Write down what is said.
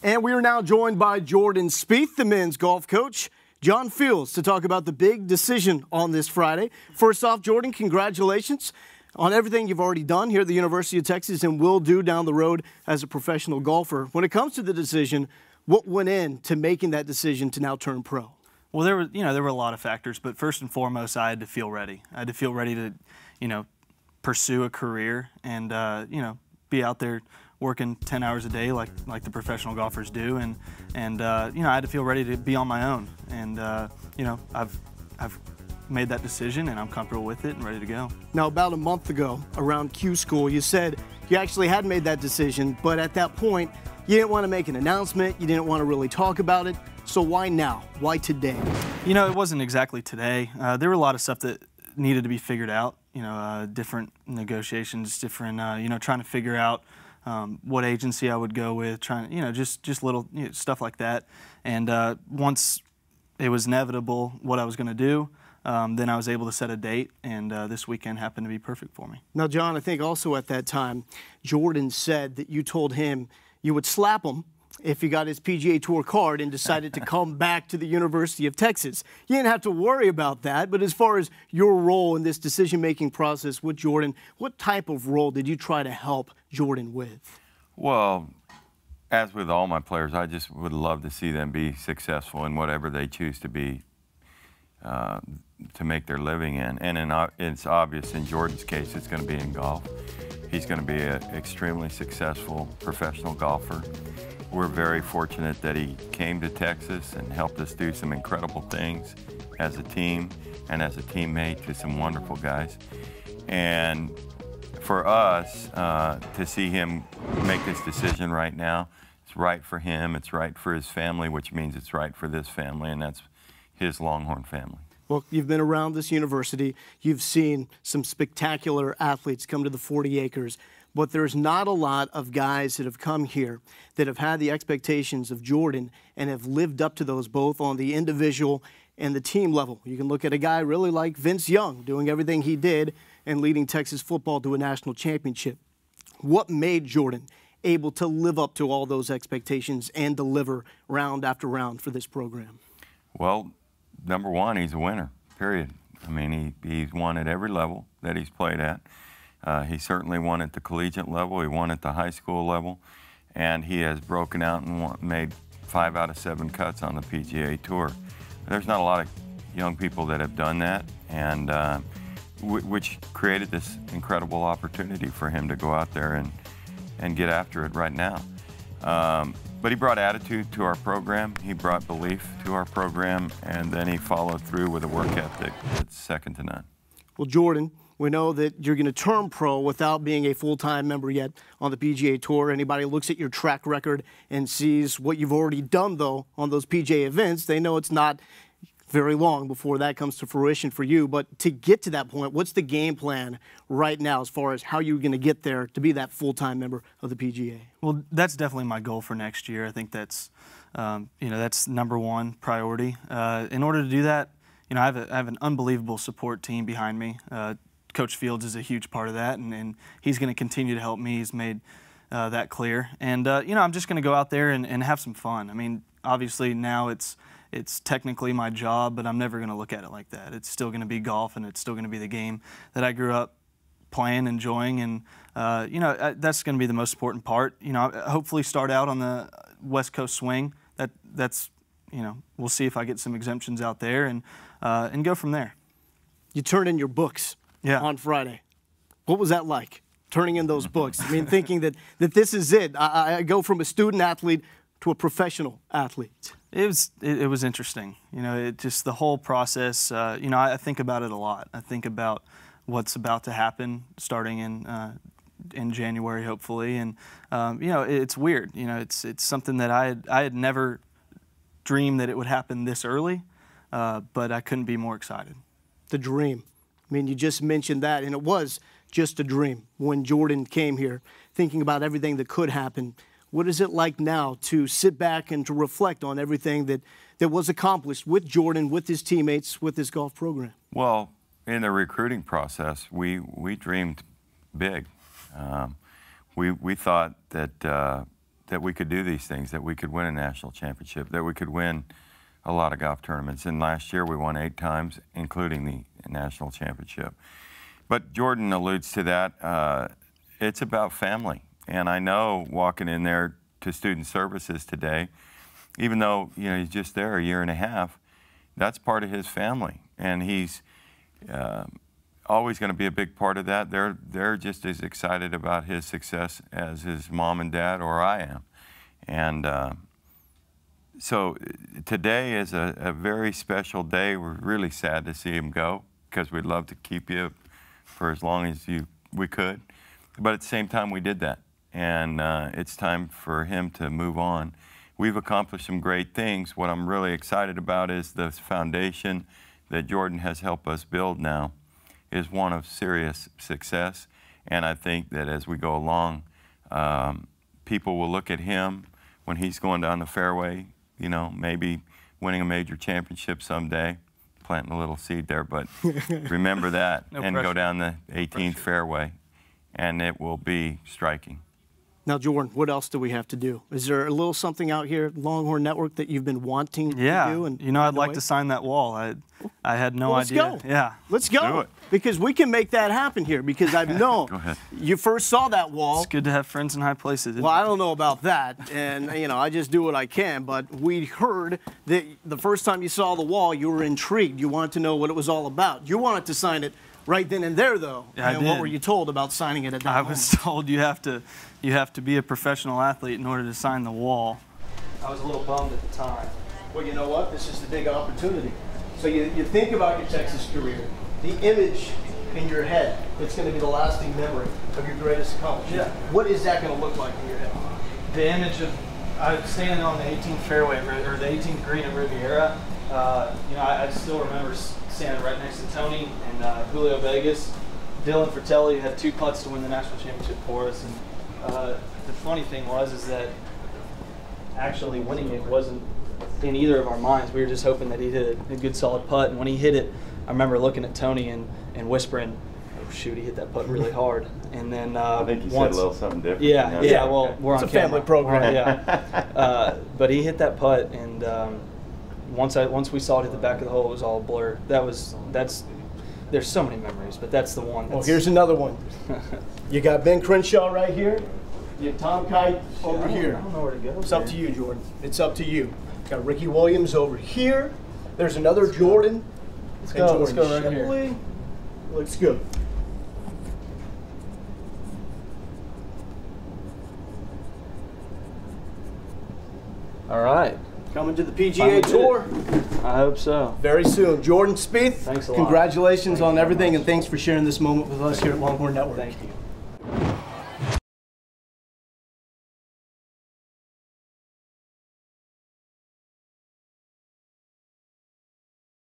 And we are now joined by Jordan Spieth, the men's golf coach, John Fields, to talk about the big decision on this Friday. First off, Jordan, congratulations on everything you've already done here at the University of Texas and will do down the road as a professional golfer. When it comes to the decision, what went into making that decision to now turn pro? Well, there were a lot of factors, but first and foremost, I had to feel ready. I had to feel ready to, pursue a career and, be out there working 10 hours a day like the professional golfers do, and I had to feel ready to be on my own, and I've made that decision and I'm comfortable with it and ready to go. Now, about a month ago around Q School, you said you actually had made that decision, but at that point you didn't want to make an announcement, you didn't want to really talk about it. So why now? Why today? It wasn't exactly today. There were a lot of stuff that needed to be figured out, different negotiations, different, trying to figure out what agency I would go with, trying, just little stuff like that. And once it was inevitable what I was going to do, then I was able to set a date, and this weekend happened to be perfect for me. Now, John, I think also at that time, Jordan said that you told him you would slap him if he got his PGA Tour card and decided to come back to the University of Texas. You didn't have to worry about that, but as far as your role in this decision-making process with Jordan, what type of role did you try to help Jordan with? Well, as with all my players, I just would love to see them be successful in whatever they choose to be, to make their living in. And it's obvious in Jordan's case, it's going to be in golf. He's going to be an extremely successful professional golfer. We're very fortunate that he came to Texas and helped us do some incredible things as a team and as a teammate to some wonderful guys. And for us to see him make this decision right now, it's right for him, it's right for his family, which means it's right for this family, and that's his Longhorn family. Well, you've been around this university. You've seen some spectacular athletes come to the 40 acres. But there's not a lot of guys that have come here that have had the expectations of Jordan and have lived up to those both on the individual and the team level. You can look at a guy really like Vince Young doing everything he did and leading Texas football to a national championship. What made Jordan able to live up to all those expectations and deliver round after round for this program? Well, number one, he's a winner, period. I mean, he's won at every level that he's played at. He certainly won at the collegiate level, he won at the high school level, and he has broken out and made 5 out of 7 cuts on the PGA Tour. There's not a lot of young people that have done that, and which created this incredible opportunity for him to go out there and get after it right now. But he brought attitude to our program, he brought belief to our program, and then he followed through with a work ethic that's second to none. Well, Jordan, we know that you're going to turn pro without being a full-time member yet on the PGA Tour. Anybody who looks at your track record and sees what you've already done, though, on those PGA events, they know it's not very long before that comes to fruition for you. But to get to that point, what's the game plan right now as far as how you're going to get there to be that full-time member of the PGA? Well, that's definitely my goal for next year. I think that's, that's number one priority. In order to do that, I have an unbelievable support team behind me. Coach Fields is a huge part of that, and he's going to continue to help me. He's made that clear. And, I'm just going to go out there and have some fun. I mean, obviously now it's technically my job, but I'm never going to look at it like that. It's still going to be golf, and it's still going to be the game that I grew up playing, enjoying, and, that's going to be the most important part. Hopefully start out on the West Coast swing. That's we'll see if I get some exemptions out there and go from there. You turn in your books. Yeah. On Friday. What was that like, turning in those books? I mean, thinking that this is it. I go from a student athlete to a professional athlete. It was interesting. Just the whole process. I think about it a lot. I think about what's about to happen starting in January, hopefully. And it's weird. It's something that I had never dreamed that it would happen this early, but I couldn't be more excited. The dream. I mean, you just mentioned that, and it was just a dream when Jordan came here, thinking about everything that could happen. What is it like now to sit back and to reflect on everything that was accomplished with Jordan, with his teammates, with his golf program? Well, in the recruiting process, we dreamed big. We thought that that we could do these things, that we could win a national championship, that we could win a lot of golf tournaments. And last year we won 8 times, including the national championship. But Jordan alludes to that. It's about family. And I know walking in there to student services today, even though he's just there a year and a half, that's part of his family. And he's always going to be a big part of that. They're just as excited about his success as his mom and dad or I am. And so today is a very special day. We're really sad to see him go because we'd love to keep you for as long as we could. But at the same time, we did that. And it's time for him to move on. We've accomplished some great things. What I'm really excited about is the foundation that Jordan has helped us build now is one of serious success. And I think that as we go along, people will look at him when he's going down the fairway, maybe winning a major championship someday, planting a little seed there, but remember that and go down the 18th fairway, and it will be striking. Now, Jordan, what else do we have to do? Is there a little something out here at Longhorn Network that you've been wanting to do? And I'd like to sign that wall. I had no idea. Let's go. Yeah. Let's go. Do it. Because we can make that happen here, because I know you first saw that wall. It's good to have friends in high places. Well, I don't know about that, and I just do what I can, but we heard that the first time you saw the wall, you were intrigued. You wanted to know what it was all about. You wanted to sign it right then and there, though. Yeah, and what were you told about signing it at that moment? I was told you have to be a professional athlete in order to sign the wall. I was a little bummed at the time. Well, you know what? This is the big opportunity. So you think about your Texas career, the image in your head that's going to be the lasting memory of your greatest accomplishment. Yeah. What is that going to look like in your head? The image of I was standing on the 18th fairway, or the 18th green at Riviera. I still remember standing right next to Tony and Julio Vegas. Dylan Fratelli had 2 putts to win the national championship for us. And the funny thing is that actually winning it wasn't in either of our minds. We were just hoping that he hit a good solid putt. And when he hit it, I remember looking at Tony and whispering, "Oh shoot, he hit that putt really hard." And then I think you said a little something different. Yeah. Well, we're on a family program. Yeah. But he hit that putt, and once we saw it hit the back of the hole, it was all a blur. There's so many memories, but that's the one. Well, here's another one. You got Ben Crenshaw right here. You have Tom Kite over here. I don't know where to go. It's up to you, Jordan. It's up to you. Got Ricky Williams over here. There's another Jordan. Let's go right here. Looks good. All right. Coming to the PGA Tour I hope so. very soon. Jordan Spieth, Thanks a lot. congratulations on everything, and thanks for sharing this moment with us here at Longhorn Network. Thank you.